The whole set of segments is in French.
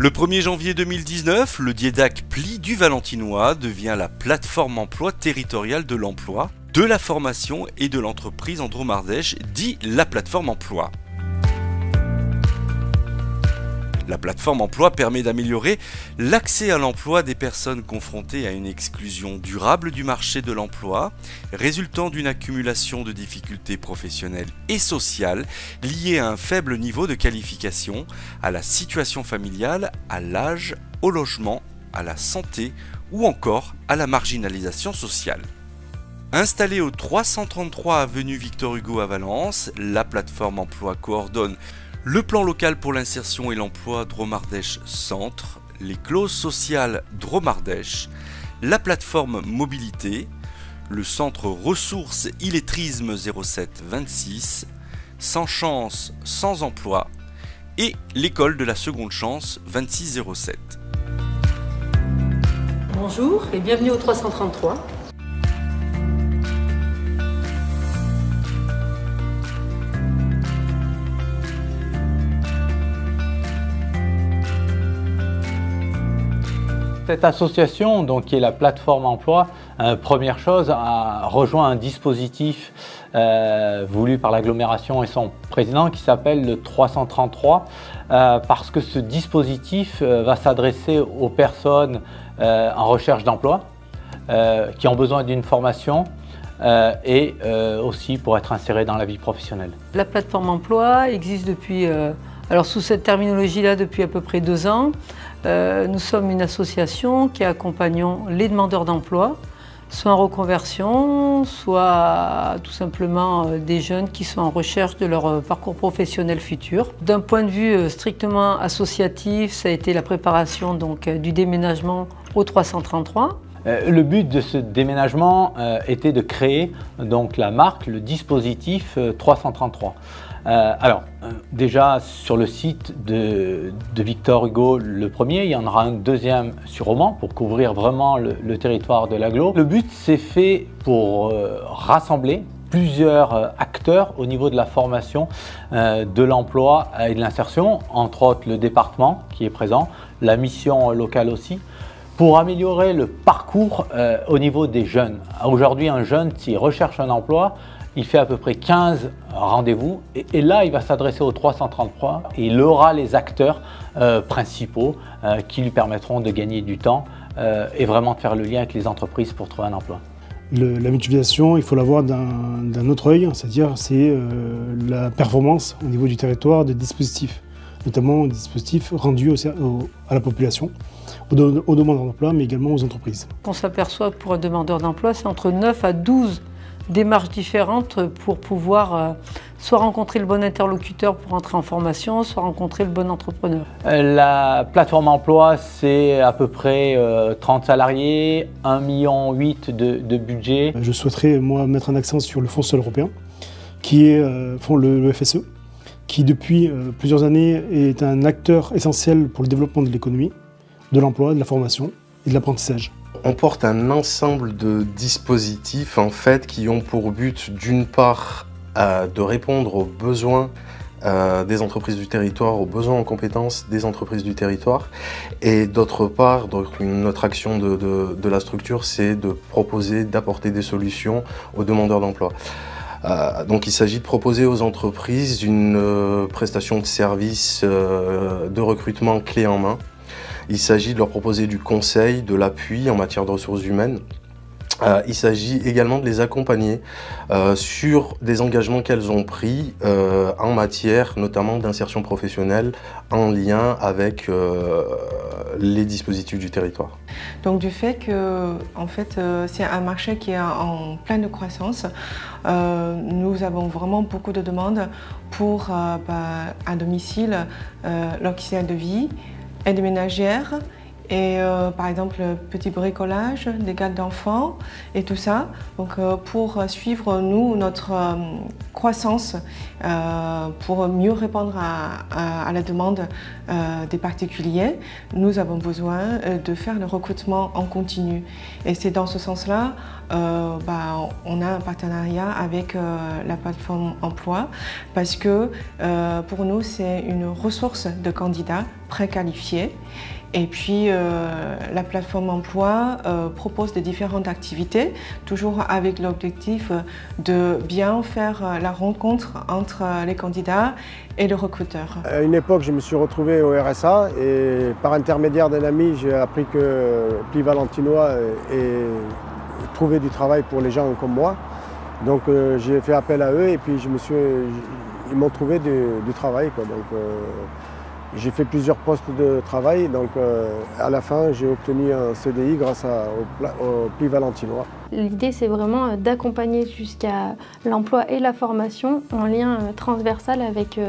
Le 1er janvier 2019, le DIEDAC Pli du Valentinois devient la plateforme emploi territoriale de l'emploi, de la formation et de l'entreprise en Drôme-Ardèche, dit la plateforme emploi. La plateforme emploi permet d'améliorer l'accès à l'emploi des personnes confrontées à une exclusion durable du marché de l'emploi, résultant d'une accumulation de difficultés professionnelles et sociales liées à un faible niveau de qualification, à la situation familiale, à l'âge, au logement, à la santé ou encore à la marginalisation sociale. Installée au 333 avenue Victor Hugo à Valence, la plateforme emploi coordonne le plan local pour l'insertion et l'emploi Drôme-Ardèche Centre, les clauses sociales Drôme-Ardèche, la plateforme mobilité, le centre ressources illettrisme 0726, sans chance, sans emploi et l'école de la seconde chance 2607. Bonjour et bienvenue au 333. Cette association, donc, qui est la plateforme emploi, première chose, a rejoint un dispositif voulu par l'agglomération et son président qui s'appelle le 333 parce que ce dispositif va s'adresser aux personnes en recherche d'emploi qui ont besoin d'une formation et aussi pour être insérées dans la vie professionnelle. La plateforme emploi existe depuis, alors sous cette terminologie-là, depuis à peu près 2 ans. Nous sommes une association qui accompagnons les demandeurs d'emploi, soit en reconversion, soit tout simplement des jeunes qui sont en recherche de leur parcours professionnel futur. D'un point de vue strictement associatif, ça a été la préparation donc, du déménagement au 333. Le but de ce déménagement était de créer donc, la marque, le dispositif 333. Déjà sur le site de Victor Hugo, le premier, il y en aura un deuxième sur Romans pour couvrir vraiment le territoire de l'agglo. Le but c'est fait pour rassembler plusieurs acteurs au niveau de la formation, de l'emploi et de l'insertion, entre autres le département qui est présent, la mission locale aussi, pour améliorer le parcours au niveau des jeunes. Aujourd'hui, un jeune, s'il recherche un emploi, il fait à peu près 15 rendez-vous et là, il va s'adresser au 333 et il aura les acteurs principaux qui lui permettront de gagner du temps et vraiment de faire le lien avec les entreprises pour trouver un emploi. La mutualisation, il faut la voir d'un autre œil, c'est-à-dire c'est la performance au niveau du territoire des dispositifs, notamment des dispositifs rendus à la population, aux demandeurs d'emploi, mais également aux entreprises. On s'aperçoit que pour un demandeur d'emploi, c'est entre 9 à 12 démarches différentes pour pouvoir soit rencontrer le bon interlocuteur pour entrer en formation, soit rencontrer le bon entrepreneur. La plateforme emploi, c'est à peu près 30 salariés, 1,8 million de budget. Je souhaiterais moi mettre un accent sur le Fonds social européen, qui est le FSE, qui depuis plusieurs années est un acteur essentiel pour le développement de l'économie, de l'emploi, de la formation et de l'apprentissage. On porte un ensemble de dispositifs en fait qui ont pour but d'une part de répondre aux besoins des entreprises du territoire, aux besoins en compétences des entreprises du territoire et d'autre part, donc, notre action de la structure c'est de proposer, d'apporter des solutions aux demandeurs d'emploi. Donc il s'agit de proposer aux entreprises une prestation de service de recrutement clé en main. Il s'agit de leur proposer du conseil, de l'appui en matière de ressources humaines. Il s'agit également de les accompagner sur des engagements qu'elles ont pris en matière notamment d'insertion professionnelle en lien avec les dispositifs du territoire. Donc du fait que en fait, c'est un marché qui est en pleine croissance, nous avons vraiment beaucoup de demandes pour un domicile, l'auxiliaire de vie, aide ménagère et par exemple petit bricolage, des gardes d'enfants et tout ça. Donc pour suivre nous notre croissance, pour mieux répondre à la demande des particuliers, nous avons besoin de faire le recrutement en continu. Et c'est dans ce sens-là, on a un partenariat avec la plateforme emploi parce que pour nous c'est une ressource de candidats préqualifiés. Et puis la plateforme emploi propose des différentes activités, toujours avec l'objectif de bien faire la rencontre entre les candidats et le recruteur. À une époque, je me suis retrouvé au RSA et par intermédiaire d'un ami, j'ai appris que Pli Valentinois trouvait du travail pour les gens comme moi. Donc j'ai fait appel à eux et puis ils m'ont trouvé du travail, quoi. Donc, j'ai fait plusieurs postes de travail, donc à la fin j'ai obtenu un CDI grâce au Pli Valentinois. L'idée c'est vraiment d'accompagner jusqu'à l'emploi et la formation en lien transversal avec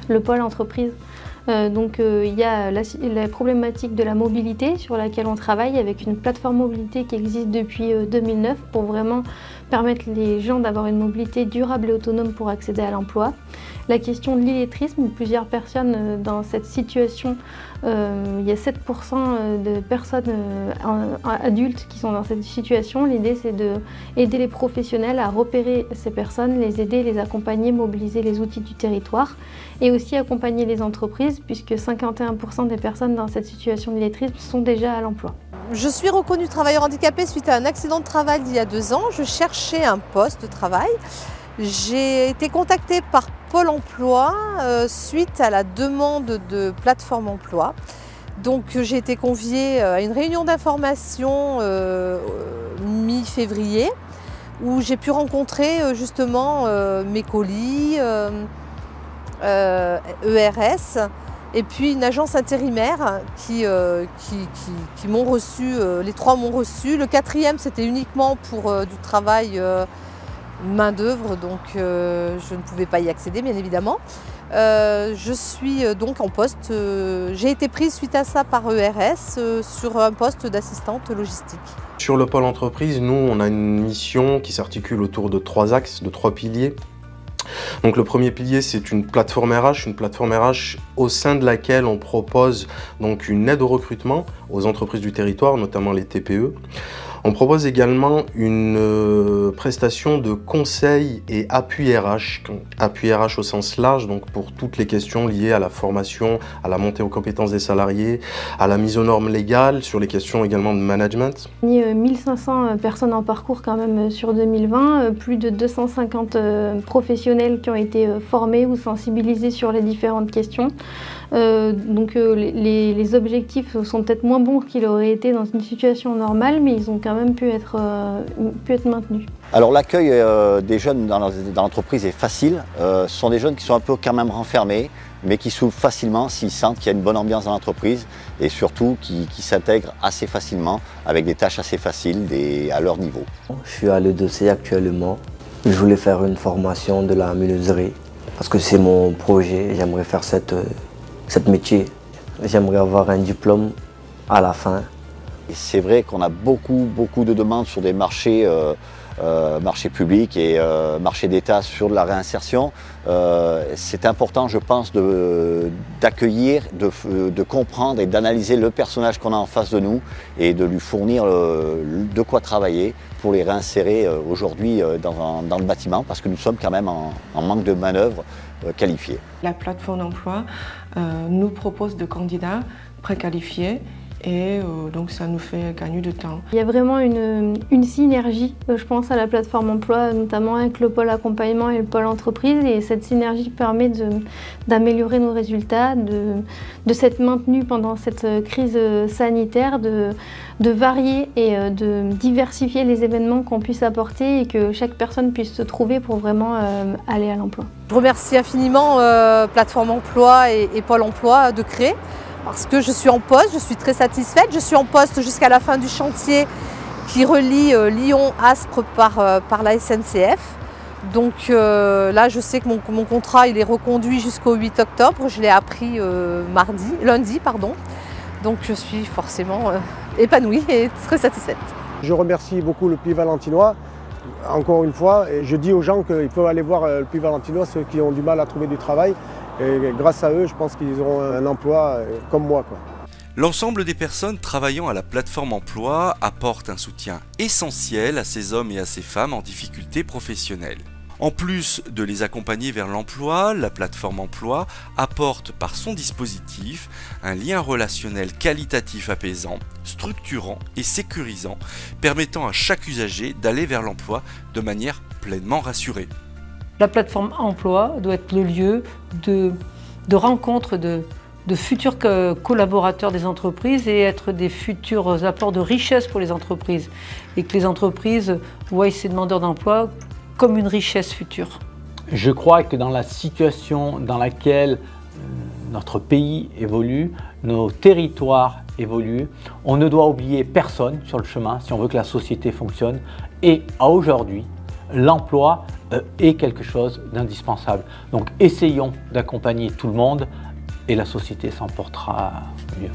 le pôle entreprise. Il y a la problématique de la mobilité sur laquelle on travaille avec une plateforme mobilité qui existe depuis 2009 pour vraiment permettre les gens d'avoir une mobilité durable et autonome pour accéder à l'emploi. La question de l'illettrisme, plusieurs personnes dans cette situation, il y a 7% de personnes adultes qui sont dans cette situation. L'idée c'est d'aider les professionnels à repérer ces personnes, les aider, les accompagner, mobiliser les outils du territoire et aussi accompagner les entreprises puisque 51% des personnes dans cette situation d'illettrisme sont déjà à l'emploi. Je suis reconnue travailleur handicapé suite à un accident de travail d'il y a 2 ans. Je cherchais un poste de travail. J'ai été contactée par Pôle emploi suite à la demande de plateforme emploi. Donc j'ai été conviée à une réunion d'information mi-février où j'ai pu rencontrer justement mes colis, ERS et puis une agence intérimaire qui m'ont reçu, les 3 m'ont reçu. Le 4e c'était uniquement pour du travail main d'œuvre, donc je ne pouvais pas y accéder bien évidemment. Je suis donc en poste, j'ai été prise suite à ça par ERS sur un poste d'assistante logistique. Sur le pôle entreprise, nous on a une mission qui s'articule autour de 3 axes, de 3 piliers. Donc le premier pilier c'est une plateforme RH au sein de laquelle on propose donc une aide au recrutement aux entreprises du territoire, notamment les TPE. On propose également une prestation de conseil et appui RH au sens large, donc pour toutes les questions liées à la formation, à la montée aux compétences des salariés, à la mise aux normes légales, sur les questions également de management. Il y a 1500 personnes en parcours quand même sur 2020, plus de 250 professionnels qui ont été formés ou sensibilisés sur les différentes questions. Les objectifs sont peut-être moins bons qu'ils auraient été dans une situation normale, mais ils ont quand même pu être maintenus. Alors l'accueil des jeunes dans l'entreprise est facile. Ce sont des jeunes qui sont un peu quand même renfermés, mais qui s'ouvrent facilement s'ils sentent qu'il y a une bonne ambiance dans l'entreprise et surtout qui s'intègrent assez facilement avec des tâches assez faciles à leur niveau. Je suis à l'EDC actuellement. Je voulais faire une formation de la menuiserie parce que c'est mon projet. J'aimerais faire cette métier. J'aimerais avoir un diplôme à la fin. C'est vrai qu'on a beaucoup de demandes sur des marchés publics et marchés d'État sur de la réinsertion. C'est important, je pense, d'accueillir, de comprendre et d'analyser le personnage qu'on a en face de nous et de lui fournir de quoi travailler pour les réinsérer aujourd'hui dans le bâtiment parce que nous sommes quand même en manque de main-d'œuvre qualifiée. La plateforme d'emploi nous propose de candidats préqualifiés et donc ça nous fait gagner du temps. Il y a vraiment une synergie, je pense, à la plateforme emploi, notamment avec le pôle accompagnement et le pôle entreprise, et cette synergie permet d'améliorer nos résultats, de s'être maintenu pendant cette crise sanitaire, de varier et de diversifier les événements qu'on puisse apporter et que chaque personne puisse se trouver pour vraiment aller à l'emploi. Je remercie infiniment plateforme emploi et Pôle emploi de créer. Parce que je suis en poste, je suis très satisfaite. Je suis en poste jusqu'à la fin du chantier qui relie Lyon-Aspres par la SNCF. Donc là, je sais que mon contrat il est reconduit jusqu'au 8 octobre. Je l'ai appris lundi. Donc je suis forcément épanouie et très satisfaite. Je remercie beaucoup le Pli Valentinois. Encore une fois, et je dis aux gens qu'ils peuvent aller voir le Pli Valentinois, ceux qui ont du mal à trouver du travail. Et grâce à eux, je pense qu'ils auront un emploi comme moi, quoi. L'ensemble des personnes travaillant à la plateforme emploi apportent un soutien essentiel à ces hommes et à ces femmes en difficulté professionnelle. En plus de les accompagner vers l'emploi, la plateforme emploi apporte par son dispositif un lien relationnel qualitatif apaisant, structurant et sécurisant, permettant à chaque usager d'aller vers l'emploi de manière pleinement rassurée. La plateforme emploi doit être le lieu de rencontre de futurs collaborateurs des entreprises et être des futurs apports de richesse pour les entreprises, et que les entreprises voient ces demandeurs d'emploi comme une richesse future. Je crois que dans la situation dans laquelle notre pays évolue, nos territoires évoluent, on ne doit oublier personne sur le chemin si on veut que la société fonctionne. Et à aujourd'hui, l'emploi est quelque chose d'indispensable. Donc essayons d'accompagner tout le monde et la société s'en portera mieux.